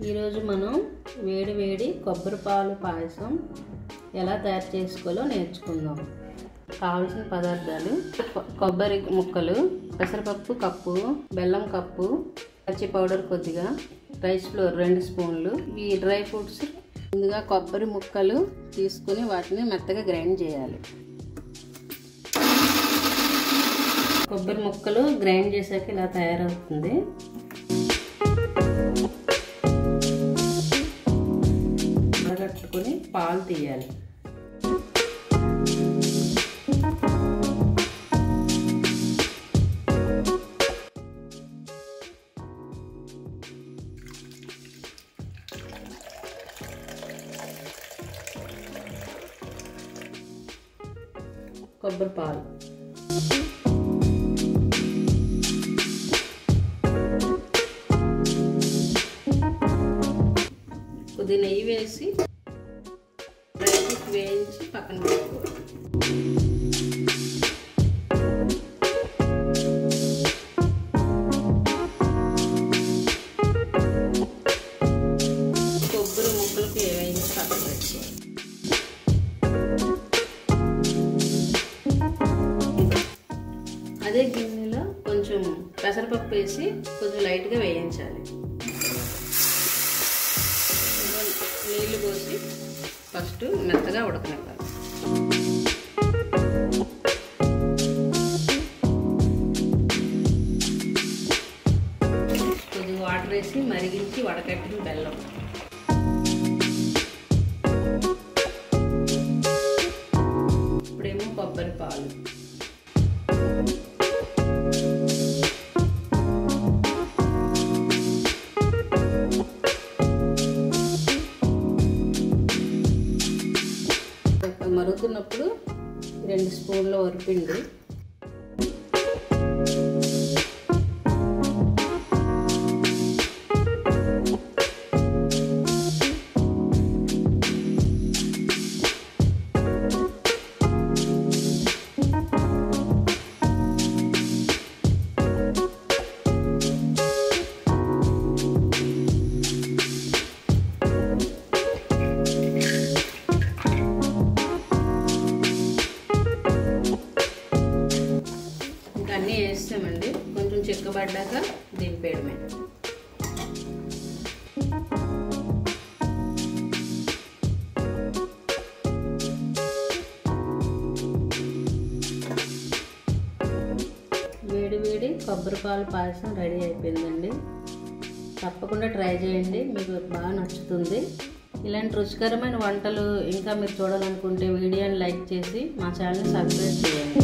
ఈరోజు మనం వేడి వేడి కొబ్బరి పాలు పాయసం ఎలా తయారు చేసుకోవాలో నేర్చుకుందాం. కావాల్సిన పదార్థాలు: కొబ్బరి ముక్కలు, పెసరపప్పు కప్పు, బెల్లం కప్పు, పచ్చి పౌడర్ కొద్దిగా, రైస్ ఫ్లోర్ 2 స్పూన్లు. ఈ డ్రై ఫ్రూట్స్ ముందుగా కొబ్బరి ముక్కలు తీసుకుని వాటిని మెత్తగా గ్రైండ్ చేయాలి. కొబ్బరి ముక్కలు గ్రైండ్ చేశాక ఇలా తయారవుతుంది. కట్టుకుని పాలు తీయాలి. కొబ్బరి పాలు కొద్ది నెయ్యి వేసి వేయించి పక్కన పెట్టుకోవాలి. కొబ్బరి ముక్కలకి వేయించి పక్కన పెట్టుకోవాలి. అదే గిన్నెలో కొంచెం పెసరపప్పు వేసి కొంచెం లైట్గా వేయించాలి. నీళ్ళు పోసి ఫస్ట్ మెత్తగా ఉడకనివ్వాలి. కొద్దిగా వాటర్ వేసి మరిగించి వడకట్టిన బెల్లం, ఇప్పుడేమో కొబ్బరి పాలు, మరుగుతున్నప్పుడు 2 స్పూన్ల వరిపిండి, అన్నీ వేస్తామండి. కొంచెం చిక్కబడ్డాక దింపేయడమే. వేడి వేడి కొబ్బరి పాలు పాయసం రెడీ అయిపోయిందండి. తప్పకుండా ట్రై చేయండి, మీకు బాగా నచ్చుతుంది. ఇలాంటి రుచికరమైన వంటలు ఇంకా మీరు చూడాలనుకుంటే వీడియోని లైక్ చేసి మా ఛానల్ని సబ్స్క్రైబ్ చేయండి.